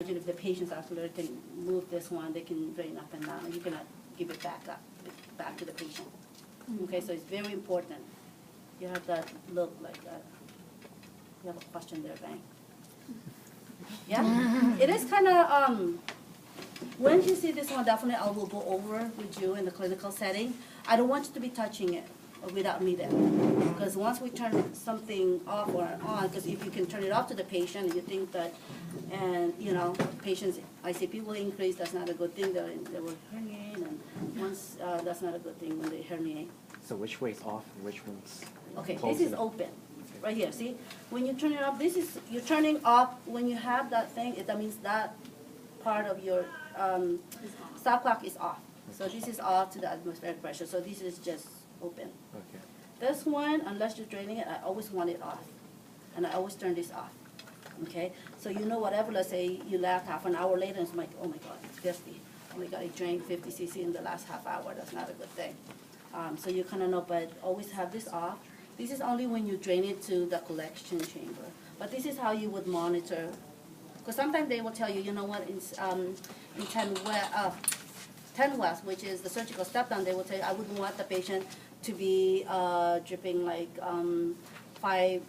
If the patients actually can move this one, they can drain up and down, and you cannot give it back to the patient. Okay, so it's very important. You have that look like that. You have a question there, Bang? Yeah? It is kind of, when you see this one, definitely I will go over with you in the clinical setting. I don't want you to be touching it without me there. Because once we turn something off or on, because if you can turn it off to the patient, and you think that, and you know, patient's ICP will increase, that's not a good thing. They will herniate, and once, that's not a good thing when they herniate. So which way is off and which one's Okay, closed this is enough? open, right here, see? When you turn it off, this is, you're turning off, when you have that thing, that means that part of your stopcock is off. So this is off to the atmospheric pressure, so this is just open. Okay. This one, unless you're draining it, I always want it off. And I always turn this off, okay? So you know whatever, let's say you left half an hour later, and it's like, oh my God, it's 50. Oh my God, I drank 50 cc in the last half hour, that's not a good thing. So you kind of know, but always have this off. This is only when you drain it to the collection chamber. But this is how you would monitor. Because sometimes they will tell you, you know what, in 10 West, which is the surgical step down, they will tell you, I wouldn't want the patient to be dripping like 5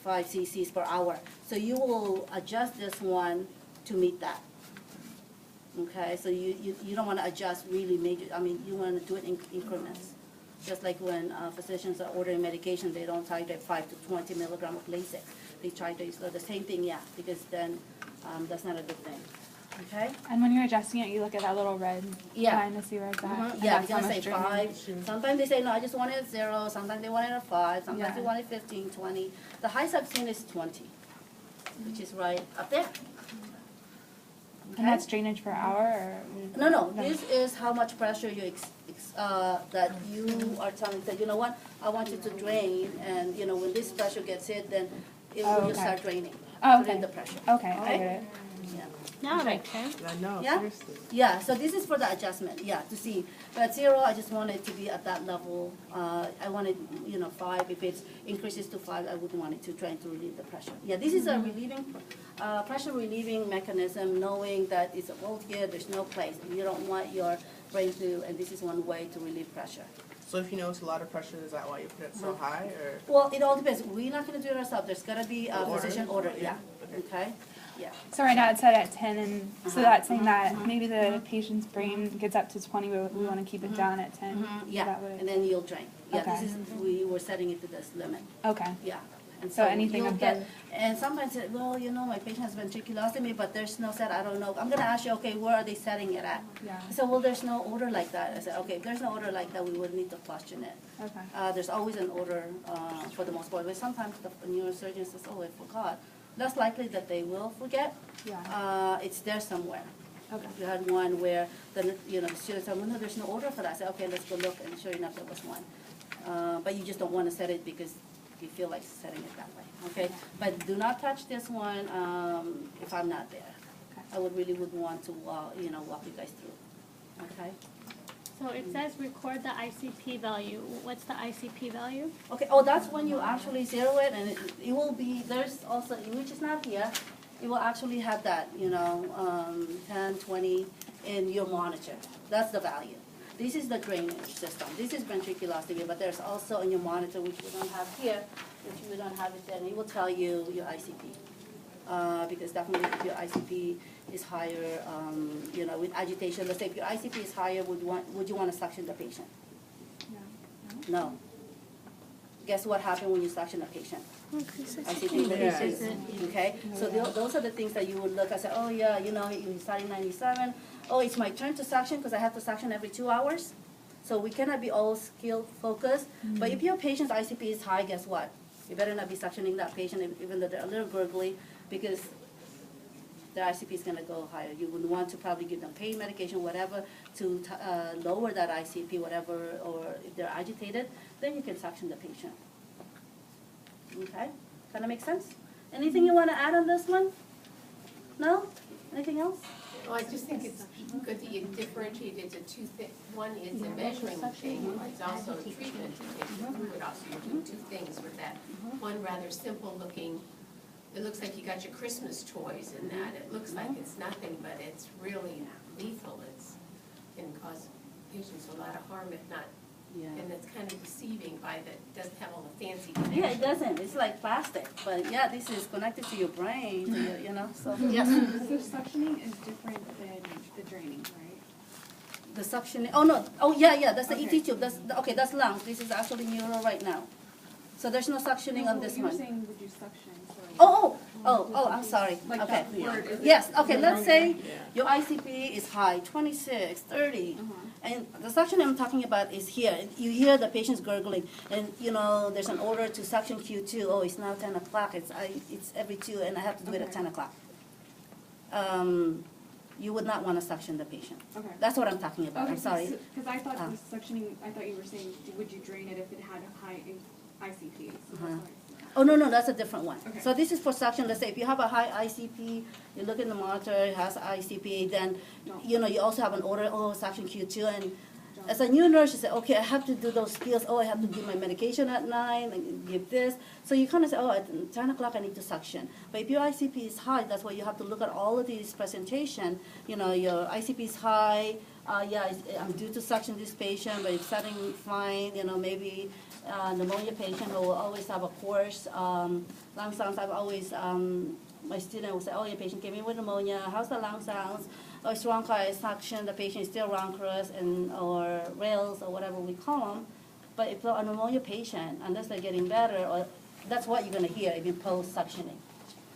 cc's per hour. So you will adjust this one to meet that. Okay, so you don't want to adjust really major, I mean, you want to do it in increments. Just like when physicians are ordering medication, they don't titrate 5 to 20 milligrams of Lasix. They titrate, so the same thing, yeah, because then that's not a good thing. Okay? And when you're adjusting it, you look at that little red Yeah. line to see where it's at. and Yeah, that's they're how gonna say much drainage. 5. Sometimes they say, no, I just want it at 0. Sometimes they want it at 5. Sometimes Yeah. they want it 15, 20. The highest I've seen is 20, which is right up there. And that's drainage per hour? Or No, this is how much pressure you that you are telling that, you know what, I want you to drain, and you know, when this pressure gets hit, then it will okay. start draining. Oh, Drain okay. the pressure. Okay, I Okay? get it. Yeah. Now it makes sense. I know, Yeah? seriously. Yeah, so this is for the adjustment, yeah, to see. But at 0, I just want it to be at that level. I want it, 5. If it increases to 5, I wouldn't want it to try to relieve the pressure. Yeah, this is a relieving, pressure relieving mechanism, knowing that it's a bolt here, there's no place. You don't want your brain to, and this is one way to relieve pressure. So if you notice a lot of pressure, is that why you put it so high, or? Well, it all depends. We're not gonna do it ourselves. There's gotta be a Order? physician order, yeah, Okay. okay? Yeah. So right now it's set at 10, and so Uh-huh. that's saying that maybe the patient's brain gets up to 20, but we want to keep it down at 10. Yeah, That would- and then you'll drain. Yeah, this Okay. is, we were setting it to this limit. Okay. Yeah. And So anything you'll above- and sometimes, well, my patient has ventriculostomy, but there's no set, I don't know. I'm gonna ask you, okay, where are they setting it at? Yeah. I said, well, there's no order like that. I said, okay, if there's no order like that, we would need to question it. Okay. There's always an order for the most part, but sometimes the neurosurgeon says, oh, I forgot. Less likely that they will forget. Yeah. It's there somewhere. Okay. You had one where the student said, well, no, there's no order for that. I said, okay, let's go look, and sure enough, there was one. But you just don't want to set it because you feel like setting it that way, okay? But do not touch this one if I'm not there. I would want to, walk you guys through, okay? So it says record the ICP value. What's the ICP value? Okay, oh, that's when you actually zero it, and it will be, there's also, which is not here, it will actually have that, 10, 20 in your monitor. That's the value. This is the drainage system. This is ventriculostomy, but there's also in your monitor, which we don't have here, which we don't have it there, and it will tell you your ICP. Because definitely if your ICP is higher, with agitation, let's say if your ICP is higher, would you want to suction the patient? No. Guess what happened when you suction a patient? ICP increases, okay? So those are the things that you would look at, say, oh yeah, you started 97. Oh, it's my turn to suction because I have to suction every 2 hours. So we cannot be all skill focused. But if your patient's ICP is high, guess what? You better not be suctioning that patient even though they're a little gurgly, because their ICP is going to go higher. You would want to probably give them pain medication, whatever, to lower that ICP, whatever, or if they're agitated, then you can suction the patient. Okay? Kind of make sense? Anything you want to add on this one? No? Anything else? Well, I just think it's good that you differentiate into two things. One is a measuring thing, it's also a treatment to take you through it also. You're doing two things with that. One rather simple looking it looks like you got your Christmas toys in that. It looks like it's nothing, but it's really lethal. It's can cause patients a lot of harm if not, Yeah. and it's kind of deceiving by that it doesn't have all the fancy Yeah, it connections. doesn't. It's like plastic, but yeah, this is connected to your brain, to your, you know. So yes, So suctioning is different than the draining, right? the suctioning. Oh no. Oh yeah. That's the Okay. ET tube. Okay. That's lungs. This is actually neuro right now. So there's no suctioning on this You were one. saying would you suction? So I'm sorry. Like Okay. that word, is it- Yes. Okay. Let's say Yeah. your ICP is high, 26, 30. Uh-huh. And the suction I'm talking about is here. You hear the patient's gurgling, and you know there's an order to suction Q2. Oh, it's now 10 o'clock. It's every 2, and I have to do it at Okay. 10 o'clock. You would not want to suction the patient. Okay. That's what I'm talking about. I'm sorry. Because I thought Ah. the suctioning, I thought you were saying, would you drain it if it had a high ICP? So that's Uh-huh. why I- Oh, no, that's a different one. Okay. So this is for suction. Let's say if you have a high ICP, you look in the monitor, it has ICP, then, No. you know, you also have an order, oh, suction Q2, and Don't. as a new nurse, you say, okay, I have to do those skills. Oh, I have to give my medication at 9, and give this. So you kind of say, oh, at 10 o'clock I need to suction. But if your ICP is high, that's why you have to look at all of these presentation. You know, your ICP is high. I'm due to suction this patient, but it's setting fine. You know, maybe pneumonia patient who will always have a course. Lung sounds, I've always, my student will say, oh, your patient came in with pneumonia. How's the lung sounds? Or it's bronchi suction, the patient is still rhonchorous or rails or whatever we call them. But if they're a pneumonia patient, unless they're getting better, or that's what you're going to hear even post-suctioning.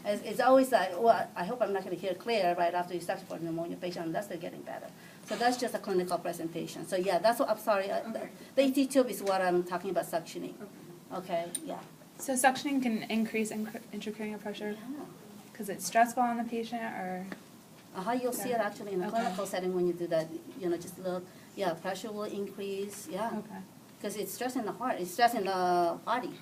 It's always like, well, I hope I'm not going to hear clear right after you suction for a pneumonia patient unless they're getting better. So that's just a clinical presentation. So yeah, that's what, I'm sorry, Okay. the ET tube is what I'm talking about suctioning. Okay, yeah. So suctioning can increase intracranial pressure because it's stressful on the patient, or? You'll see it actually in a Okay. clinical setting when you do that, you know, just look, yeah, pressure will increase, yeah. Okay. Because it's stressing the heart, it's stressing the body.